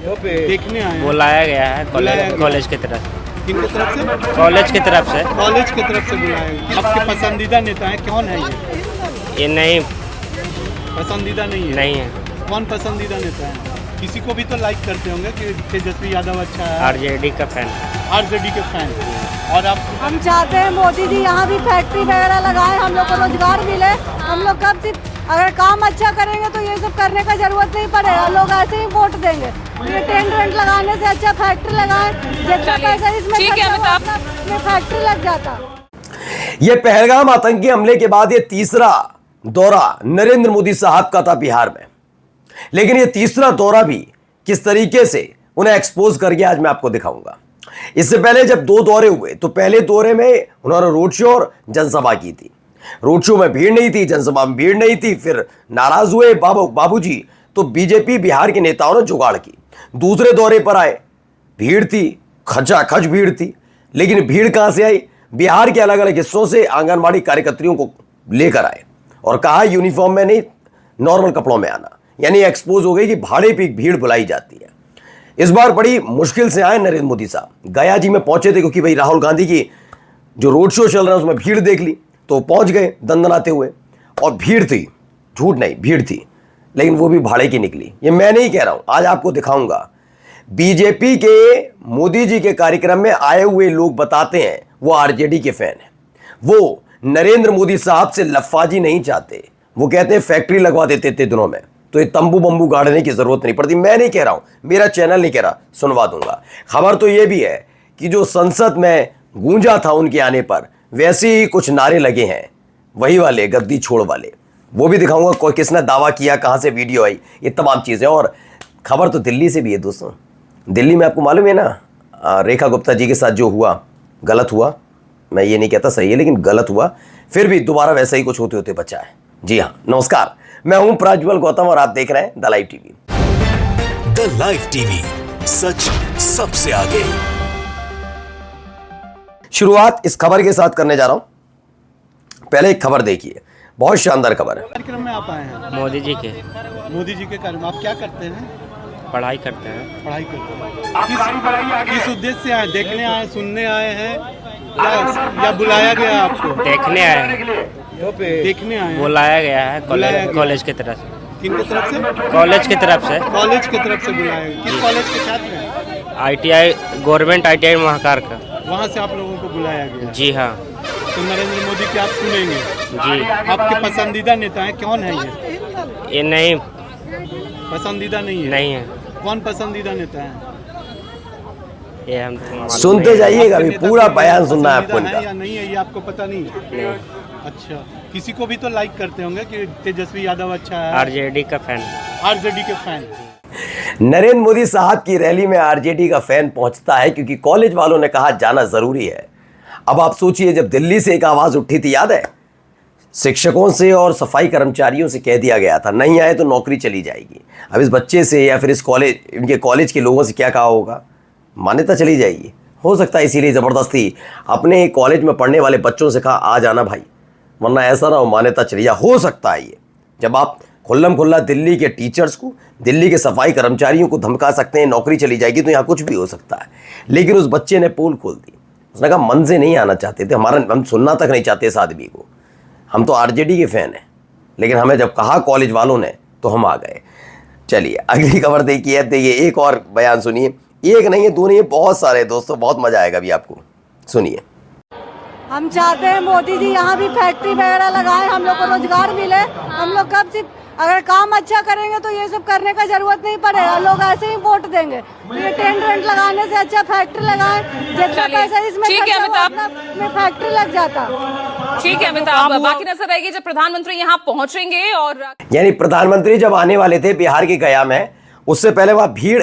देखने आए हैं। बुलाया गया है कॉलेज की तरफ। किनकी तरफ से? कॉलेज की तरफ से। कॉलेज की तरफ से बुलाया गया। आपके पसंदीदा नेता है कौन है ये नहीं पसंदीदा नहीं है। नहीं है। कौन पसंदीदा नेता है? किसी को भी तो लाइक करते होंगे कि तेजस्वी यादव अच्छा है। आरजेडी का फैन। आरजेडी के फैन। और आप? हम चाहते हैं मोदी जी यहाँ भी फैक्ट्री वगैरह लगाए, हम लोग को रोजगार मिले। हम लोग कब से अगर काम अच्छा करेंगे तो ये सब करने का जरूरत नहीं पड़ेगा, लोग ऐसे ही वोट देंगे। ये टेंट वेंट लगाने से अच्छा फैक्ट्री लगाए, जितना पैसा इसमें फैक्ट्री लग जाता। ये पहलगाम आतंकी हमले के बाद ये तीसरा दौरा नरेंद्र मोदी साहब का था बिहार में, लेकिन ये तीसरा दौरा भी किस तरीके से उन्हें एक्सपोज कर गया आज मैं आपको दिखाऊंगा। इससे पहले जब दो दौरे हुए तो पहले दौरे में उन्होंने रोड शो और जनसभा की थी। रोड शो में भीड़ नहीं थी, जनसभा में भीड़ नहीं थी। फिर नाराज हुए बाबूजी, तो बीजेपी बिहार के नेताओं ने जुगाड़ की। दूसरे दौरे पर आए, भीड़ थी, खचाखच भीड़ थी। लेकिन भीड़ कहां से आई? बिहार के अलग अलग हिस्सों से आंगनबाड़ी कार्यकर्तियों को लेकर आए और कहा यूनिफॉर्म में नहीं, नॉर्मल कपड़ों में आना। यानी एक्सपोज हो गई कि भाड़े पे भीड़ बुलाई जाती है। इस बार बड़ी मुश्किल से आए नरेंद्र मोदी साहब। गया जी में पहुंचे थे क्योंकि भाई राहुल गांधी की जो रोड शो चल रहा है उसमें भीड़ देख ली, तो पहुंच गए दंदनाते हुए। और भीड़ थी, झूठ नहीं, भीड़ थी, लेकिन वो भी भाड़े की निकली। ये मैं नहीं कह रहा हूं, आज आपको दिखाऊंगा। बीजेपी के मोदी जी के कार्यक्रम में आए हुए लोग बताते हैं वो आरजेडी के फैन हैं। वो नरेंद्र मोदी साहब से लफाजी नहीं चाहते। वो कहते हैं फैक्ट्री लगवा देते इतने दिनों में, तो ये तंबू बंबू गाड़ने की जरूरत नहीं पड़ती। मैं नहीं कह रहा हूं, मेरा चैनल नहीं कह रहा, सुनवा दूंगा। खबर तो ये भी है कि जो संसद में गूंजा था उनके आने पर, वैसे ही कुछ नारे लगे हैं, वही वाले गद्दी छोड़ वाले। वो भी दिखाऊंगा, कोई किसने दावा किया, कहां से वीडियो आई, ये तमाम चीजें। और खबर तो दिल्ली से भी है दोस्तों। दिल्ली में आपको मालूम है ना, रेखा गुप्ता जी के साथ जो हुआ, गलत हुआ। मैं ये नहीं कहता सही है, लेकिन गलत हुआ। फिर भी दोबारा वैसा ही कुछ होते होते बचा है। जी हाँ, नमस्कार, मैं हूं प्रज्वल गौतम और आप देख रहे हैं the live TV. The live TV, सच सबसे आगे। शुरुआत इस खबर के साथ करने जा रहा हूं। पहले एक खबर देखिए, बहुत शानदार खबर है। कार्यक्रम में आप आए हैं मोदी जी के कार्यक्रम। आप क्या करते हैं? पढ़ाई करते हैं। पढ़ाई करते हैं। किस उद्देश्य से आए? देखने आए, सुनने आए हैं या बुलाया गया आपको? देखने आए हैं। देखने आए हैं। बुलाया गया है कॉलेज की तरफ। किनकी तरफ से? कॉलेज की तरफ से। कॉलेज की तरफ से बुलाया गया। किस कॉलेज के छात्र हैं? ITI, गवर्नमेंट ITI महाकार का। वहाँ से आप लोगों को बुलाया गया? जी हाँ। तो नरेंद्र मोदी की आप सुनेंगे? जी। आपके पसंदीदा नेता है कौन है ये नहीं पसंदीदा नहीं है। नहीं है। कौन पसंदीदा नेता है? ये हम सुनते जाइएगा, अभी पूरा बयान सुनना है आपको है या नहीं है ये आपको पता नहीं है? अच्छा, किसी को भी तो लाइक करते होंगे कि तेजस्वी यादव अच्छा है। आरजेडी का फैन। आरजेडी के फैन। नरेंद्र मोदी साहब की रैली में आरजेडी का फैन पहुंचता है क्योंकि कॉलेज वालों ने कहा जाना जरूरी है। अब आप सोचिए, जब दिल्ली से एक आवाज उठी थी, याद है, शिक्षकों से और सफाई कर्मचारियों से कह दिया गया था नहीं आए तो नौकरी चली जाएगी। अब इस बच्चे से या फिर इस कॉलेज, इनके कॉलेज के लोगों से क्या कहा होगा? मान्यता चली जाएगी। हो सकता है इसीलिए ज़बरदस्ती अपने कॉलेज में पढ़ने वाले बच्चों से कहा आ जाना भाई, वरना ऐसा ना हो मान्यता चली जाए। हो सकता है ये, जब आप खुल्लम खुल्ला दिल्ली के टीचर्स को, दिल्ली के सफाई कर्मचारियों को धमका सकते हैं नौकरी चली जाएगी, तो यहाँ कुछ भी हो सकता है। लेकिन उस बच्चे ने पोल खोल दी। उसने कहा मन से नहीं आना चाहते थे, हम सुनना तक नहीं चाहते इस आदमी को, हम तो आरजेडी के फैन हैं, लेकिन हमें जब कहा कॉलेज वालों ने तो हम आ गए। चलिए अगली खबर देखिए। देखिए एक और बयान सुनिए, एक नहीं है, दो नहीं है, बहुत सारे दोस्तों, बहुत मजा आएगा अभी आपको, सुनिए। हम चाहते हैं मोदी जी यहाँ भी फैक्ट्री वगैरह लगाए, हम लोग को रोजगार मिले। हम लोग कब से अगर काम अच्छा करेंगे तो ये सब करने का जरूरत नहीं पड़ेगा, लोग ऐसे ही वोट देंगे। ये टेंट वेंट लगाने से अच्छा फैक्ट्री लगाए, जितना पैसा इसमें फैक्ट्री लग जाता। ठीक है अमिताभ, बाकी नजर आएगी जब प्रधानमंत्री यहाँ पहुंचेंगे। और यानी प्रधानमंत्री जब आने वाले थे बिहार के गया में, उससे पहले वहां भीड़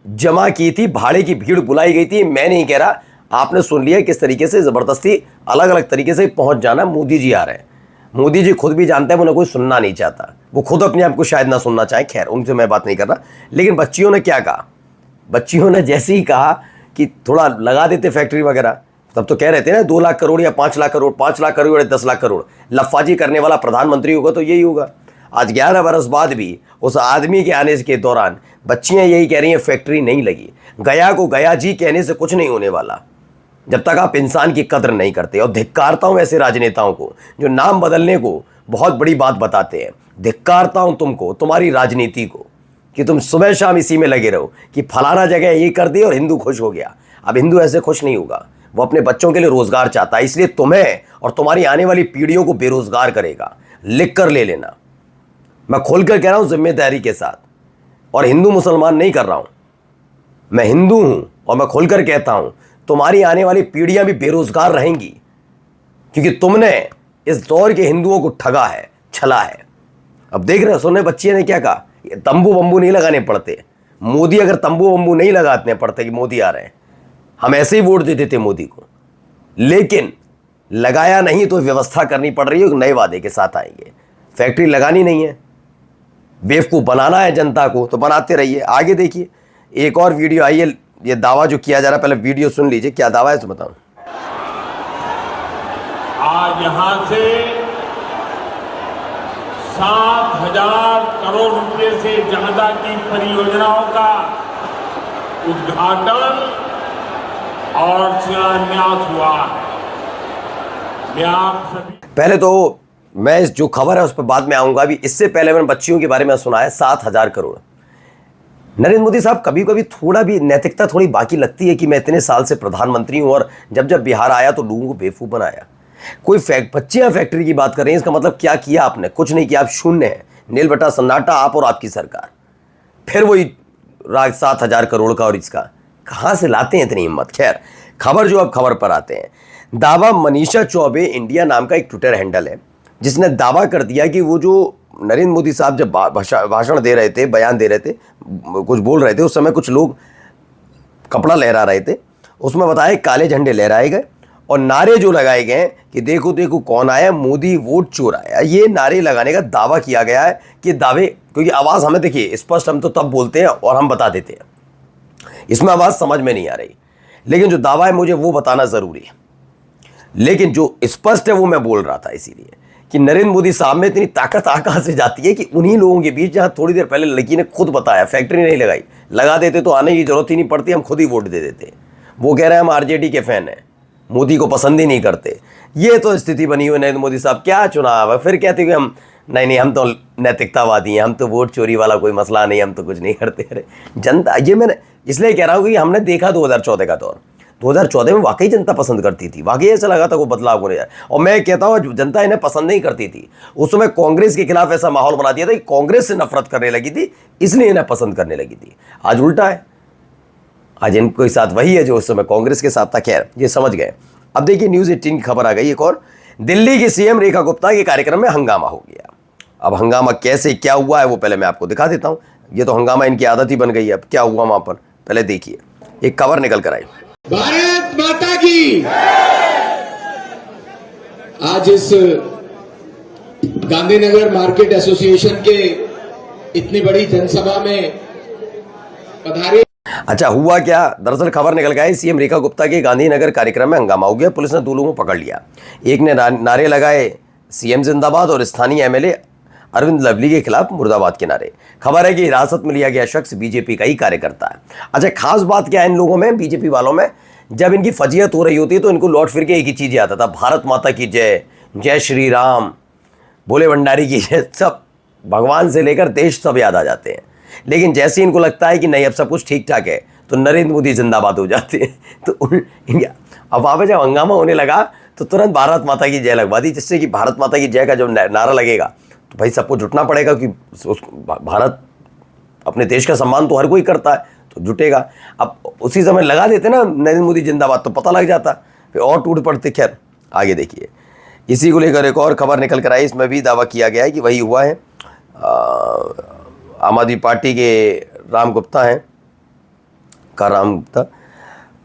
जमा की थी, भाड़े की भीड़ बुलाई गई थी। मैं नहीं कह रहा, आपने सुन लिया किस तरीके से जबरदस्ती अलग अलग तरीके से पहुंच जाना। मोदी जी आ रहे हैं, मोदी जी खुद भी जानते हैं, उन्हें कोई सुनना नहीं चाहता, वो खुद अपने आप को शायद ना सुनना चाहे। खैर उनसे मैं बात नहीं कर रहा। लेकिन बच्चियों ने क्या कहा? बच्चियों ने जैसे ही कहा कि थोड़ा लगा देते फैक्ट्री वगैरह, तब तो कह रहे थे ना 2 लाख करोड़ या 5 लाख करोड़, 5 लाख करोड़ या 10 लाख करोड़। लफाजी करने वाला प्रधानमंत्री होगा तो यही होगा। आज 11 बरस बाद भी उस आदमी के आने के दौरान बच्चियां यही कह रही हैं फैक्ट्री नहीं लगी। गया को गया जी कहने से कुछ नहीं होने वाला जब तक आप इंसान की कद्र नहीं करते। और धिक्कारता हूं ऐसे राजनेताओं को जो नाम बदलने को बहुत बड़ी बात बताते हैं। धिक्कारता हूं तुमको, तुम्हारी राजनीति को, कि तुम सुबह शाम इसी में लगे रहो कि फलाना जगह ये कर दिया और हिंदू खुश हो गया। अब हिंदू ऐसे खुश नहीं होगा, वो अपने बच्चों के लिए रोजगार चाहता है, इसलिए तुम्हें और तुम्हारी आने वाली पीढ़ियों को बेरोजगार करेगा। लिख कर ले लेना, मैं खोलकर कह रहा हूं जिम्मेदारी के साथ। और हिंदू मुसलमान नहीं कर रहा हूं, मैं हिंदू हूं और मैं खोलकर कहता हूं तुम्हारी आने वाली पीढ़ियां भी बेरोजगार रहेंगी, क्योंकि तुमने इस दौर के हिंदुओं को ठगा है, छला है। अब देख रहे हो, सुनने बच्चे ने क्या कहा, तंबू बंबू नहीं लगाने पड़ते। मोदी अगर तंबू बंबू नहीं लगाने पड़ते कि मोदी आ रहे हैं, हम ऐसे ही वोट देते थे मोदी को। लेकिन लगाया नहीं तो व्यवस्था करनी पड़ रही है, नए वादे के साथ आएंगे। फैक्ट्री लगानी नहीं है, बेवकूफ़ बनाना है जनता को, तो बनाते रहिए। आगे देखिए, एक और वीडियो आई है, ये दावा जो किया जा रहा है, पहले वीडियो सुन लीजिए, क्या दावा है तो बताऊं। आज यहां से 7,000 करोड़ रुपए से ज्यादा की परियोजनाओं का उद्घाटन और शिलान्यास हुआ है। मैं आप सभी, पहले तो मैं इस जो खबर है उस पर बाद में आऊंगा। अभी इससे पहले मैंने बच्चियों के बारे में सुना है 7,000 करोड़। नरेंद्र मोदी साहब, कभी कभी थोड़ा भी नैतिकता थोड़ी बाकी लगती है कि मैं इतने साल से प्रधानमंत्री हूं और जब जब बिहार आया तो लोगों को बेवकूफ़ बनाया। कोई बच्चियां फैक्ट्री की बात कर रही हैं, इसका मतलब क्या किया आपने? कुछ नहीं किया, आप शून्य है, नील बटा सन्नाटा, आप और आपकी सरकार। फिर वही राग 7,000 करोड़ का, और इसका कहाँ से लाते हैं इतनी हिम्मत? खैर, खबर जो अब खबर पर आते हैं, दावा मनीषा चौबे इंडिया नाम का एक ट्विटर हैंडल है, जिसने दावा कर दिया कि वो जो नरेंद्र मोदी साहब जब भाषण दे रहे थे, बयान दे रहे थे, कुछ बोल रहे थे, उस समय कुछ लोग कपड़ा लहरा रहे थे, उसमें बताया काले झंडे लहराए गए और नारे जो लगाए गए कि देखो देखो कौन आया, मोदी वोट चोर आया। ये नारे लगाने का दावा किया गया है कि दावे, क्योंकि आवाज़ हमें देखिए स्पष्ट, हम तो तब बोलते हैं और हम बता देते हैं, इसमें आवाज़ समझ में नहीं आ रही, लेकिन जो दावा है मुझे वो बताना ज़रूरी है। लेकिन जो स्पष्ट है वो मैं बोल रहा था, इसीलिए कि नरेंद्र मोदी साहब में इतनी ताकत कहाँ से जाती है कि उन्हीं लोगों के बीच, जहाँ थोड़ी देर पहले लड़की ने खुद बताया फैक्ट्री नहीं लगाई, लगा देते तो आने की जरूरत ही नहीं पड़ती, हम खुद ही वोट दे देते। वो कह रहे हैं हम आरजेडी के फैन हैं, मोदी को पसंद ही नहीं करते। ये तो स्थिति बनी हुई नरेंद्र मोदी साहब, क्या चुनाव है? फिर कहते कि हम नहीं हम तो नैतिकतावादी हैं, हम तो वोट चोरी वाला कोई मसला नहीं, हम तो कुछ नहीं करते। अरे जनता, ये मैंने इसलिए कह रहा हूँ कि हमने देखा 2014 का दौर, 2014 में वाकई जनता पसंद करती थी, वाकई ऐसा लगा था कोई बदलाव होने जाए। और मैं कहता हूँ जनता इन्हें पसंद नहीं करती थी, उस समय कांग्रेस के खिलाफ ऐसा माहौल बना दिया था कि कांग्रेस से नफरत करने लगी थी, इसलिए इन्हें पसंद करने लगी थी। आज उल्टा है, आज इनके साथ वही है जो उस समय कांग्रेस के साथ था। खैर, ये समझ गए। अब देखिए न्यूज़ 18 की खबर आ गई एक और, दिल्ली की सीएम रेखा गुप्ता के कार्यक्रम में हंगामा हो गया। अब हंगामा कैसे क्या हुआ है वो पहले मैं आपको दिखा देता हूँ। ये तो हंगामा इनकी आदत ही बन गई है। अब क्या हुआ वहां पर, पहले देखिए, एक खबर निकल कर आई। भारत माता की। आज इस गांधीनगर मार्केट एसोसिएशन के इतनी बड़ी जनसभा में पधारे। अच्छा, हुआ क्या? दरअसल खबर निकल गई, सीएम रेखा गुप्ता के गांधीनगर कार्यक्रम में हंगामा हो गया। पुलिस ने 2 लोगों को पकड़ लिया। एक ने नारे लगाए सीएम जिंदाबाद और स्थानीय एमएलए अरविंद लवली के खिलाफ मुर्दाबाद के नारे। खबर है कि हिरासत में लिया गया शख्स बीजेपी का ही कार्यकर्ता है। अच्छा, खास बात क्या है इन लोगों में, बीजेपी वालों में, जब इनकी फजीयत हो रही होती है तो इनको लौट फिर के एक ही चीज़ याद आता था, भारत माता की जय, जय श्री राम, भोले भंडारी की जय, सब भगवान से लेकर देश सब याद आ जाते हैं। लेकिन जैसे इनको लगता है कि नहीं अब सब कुछ ठीक ठाक है तो नरेंद्र मोदी जिंदाबाद हो जाते हैं। तो अब वहाँ पर जब हंगामा होने लगा तो तुरंत भारत माता की जय लगवा दी, जिससे कि भारत माता की जय का जब नारा लगेगा तो भाई सबको जुटना पड़ेगा, कि भारत अपने देश का सम्मान तो हर कोई करता है तो जुटेगा। अब उसी समय लगा देते ना नरेंद्र मोदी जिंदाबाद तो पता लग जाता, फिर और टूट पड़ते। खैर आगे देखिए, इसी को लेकर एक और खबर निकल कर आई। इसमें भी दावा किया गया है कि वही हुआ है। आम आदमी पार्टी के राम गुप्ता हैं, राम गुप्ता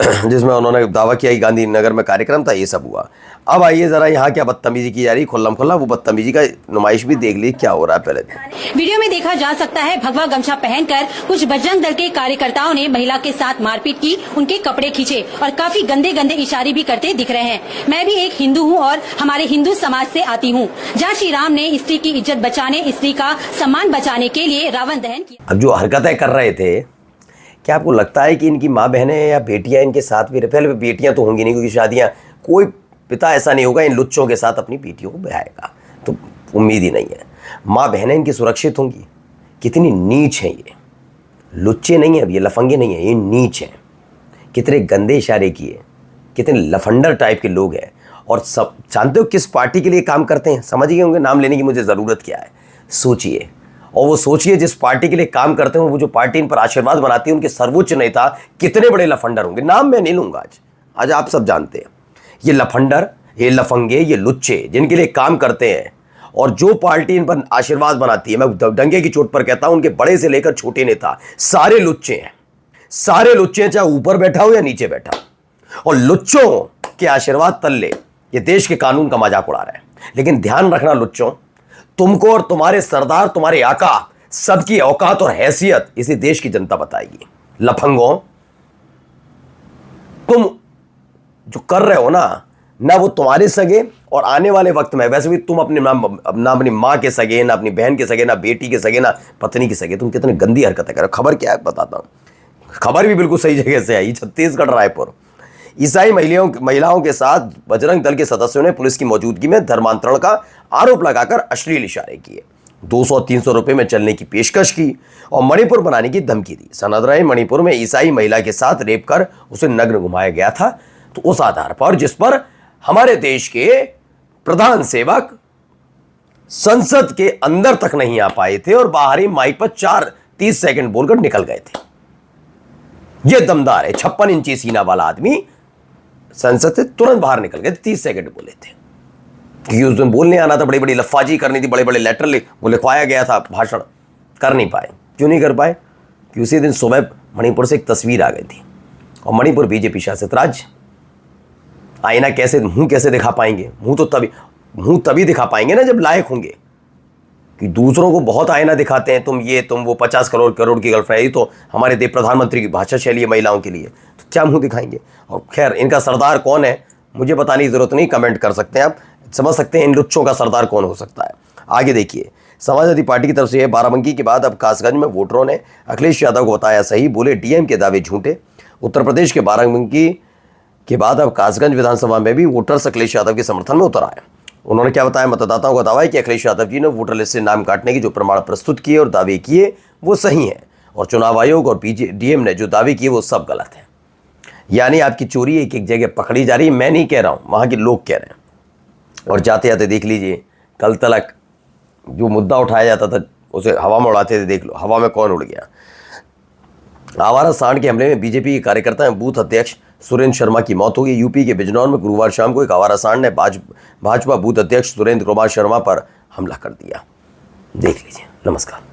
जिसमें उन्होंने दावा किया कि गांधीनगर में कार्यक्रम था, ये सब हुआ। अब आइए जरा यहाँ क्या बदतमीजी की जा रही, खुल्लम खुल्ला वो बदतमीजी का नुमाइश भी देख ली क्या हो रहा है। पहले वीडियो में देखा जा सकता है भगवा गमछा पहनकर कुछ बजरंग दल के कार्यकर्ताओं ने महिला के साथ मारपीट की, उनके कपड़े खींचे और काफी गंदे गंदे इशारे भी करते दिख रहे हैं। मैं भी एक हिंदू हूँ और हमारे हिंदू समाज से आती हूँ, जहाँ श्री राम ने स्त्री की इज्जत बचाने, स्त्री का सम्मान बचाने के लिए रावण दहन किया। अब जो हरकतें कर रहे थे, क्या आपको लगता है कि इनकी माँ बहनें या बेटियां इनके साथ भी, पहले बेटियां तो होंगी नहीं क्योंकि शादियां, कोई पिता ऐसा नहीं होगा इन लुच्चों के साथ अपनी बेटियों को ब्याएगा, तो उम्मीद ही नहीं है। माँ बहनें इनकी सुरक्षित होंगी? कितनी नीच हैं ये, लुच्चे नहीं है अब ये, लफंगे नहीं है ये, नीच हैं। कितने गंदे इशारे किए, कितने लफंडर टाइप के लोग हैं। और सब जानते हो किस पार्टी के लिए काम करते हैं? समझ गए होंगे, नाम लेने की मुझे ज़रूरत क्या है, सोचिए। और वो सोचिए जिस पार्टी के लिए काम करते हैं, वो जो पार्टी इन पर आशीर्वाद बनाती है, उनके सर्वोच्च नेता कितने बड़े लफंडर होंगे। नाम मैं नहीं लूंगा आज आप सब जानते हैं। ये लफंडर, ये लफंगे, ये लुच्चे जिनके लिए काम करते हैं और जो पार्टी इन पर आशीर्वाद बनाती है, मैं डंगे की चोट पर कहता हूं, उनके बड़े से लेकर छोटे नेता सारे लुच्चे हैं, सारे लुच्चे हैं, चाहे ऊपर बैठा हो या नीचे बैठा हो। और लुच्चों के आशीर्वाद तल्ले ये देश के कानून का मजाक उड़ा रहे हैं। लेकिन ध्यान रखना लुच्चों, तुमको और तुम्हारे सरदार, तुम्हारे आका, सबकी औकात और हैसियत इसी देश की जनता बताएगी। लफंगों, तुम जो कर रहे हो ना वो तुम्हारे सगे, और आने वाले वक्त में वैसे भी तुम अपने ना अपनी माँ के सगे, ना अपनी बहन के सगे, ना बेटी के सगे, ना पत्नी के सगे। तुम कितनी गंदी हरकतें कर रहे हो। खबर क्या है बताता हूं, खबर भी बिल्कुल सही जगह से आई। छत्तीसगढ़ रायपुर, ईसाई महिलाओं के साथ बजरंग दल के सदस्यों ने पुलिस की मौजूदगी में धर्मांतरण का आरोप लगाकर अश्लील इशारे किए, 200-300 रुपए में चलने की पेशकश की और मणिपुर बनाने की धमकी दी। सनद रहे मणिपुर में ईसाई महिला के साथ रेप कर उसे नग्न घुमाया गया था। तो उस आधार पर, जिस पर हमारे देश के प्रधान सेवक संसद के अंदर तक नहीं आ पाए थे और बाहरी माइक पर 30 सेकंड बोलकर निकल गए थे। यह दमदार है, 56 इंची सीना वाला आदमी संसद से तुरंत बाहर निकल गए, 30 सेकंड बोले थे। क्योंकि उस दिन बोलने आना था, बड़ी बड़ी लफ्फाजी करनी थी, बड़े बड़े लेटर लिखवाया गया था, भाषण कर नहीं पाए। क्यों नहीं कर पाए? कि उसी दिन सुबह मणिपुर से एक तस्वीर आ गई थी और मणिपुर बीजेपी शासित राज्य, आईना कैसे, मुंह कैसे दिखा पाएंगे? मुंह तभी दिखा पाएंगे ना जब लायक होंगे। कि दूसरों को बहुत आईना दिखाते हैं, तुम वो 50 करोड़ की गर्लफ्रेंड, ये तो हमारे देश प्रधानमंत्री की भाषा शैली है महिलाओं के लिए, तो क्या मुंह दिखाएंगे? और खैर, इनका सरदार कौन है मुझे बताने की जरूरत नहीं, कमेंट कर सकते हैं आप, समझ सकते हैं इन लुच्चों का सरदार कौन हो सकता है। आगे देखिए, समाजवादी पार्टी की तरफ से बाराबंकी के बाद अब कासगंज में वोटरों ने अखिलेश यादव को बताया सही, बोले डीएम के दावे झूठे। उत्तर प्रदेश के बाराबंकी के बाद अब कासगंज विधानसभा में भी वोटर्स अखिलेश यादव के समर्थन में उतर आए। उन्होंने क्या बताया? मतदाताओं का दावा है कि अखिलेश यादव जी ने वोटर लिस्ट से नाम काटने की जो प्रमाण प्रस्तुत किए और दावे किए वो सही हैं, और चुनाव आयोग और डीएम ने जो दावे किए वो सब गलत है। यानी आपकी चोरी एक एक जगह पकड़ी जा रही है, मैं नहीं कह रहा हूँ, वहाँ के लोग कह रहे हैं। और जाते जाते देख लीजिए, कल तक जो मुद्दा उठाया जाता था उसे हवा में उड़ाते थे, देख लो हवा में कौन उड़ गया। आवारा सांड के हमले में बीजेपी के कार्यकर्ता एवं बूथ अध्यक्ष सुरेंद्र शर्मा की मौत हो गई। यूपी के बिजनौर में गुरुवार शाम को एक आवारा सांड ने भाजपा बूथ अध्यक्ष सुरेंद्र कुमार शर्मा पर हमला कर दिया। देख लीजिए। नमस्कार।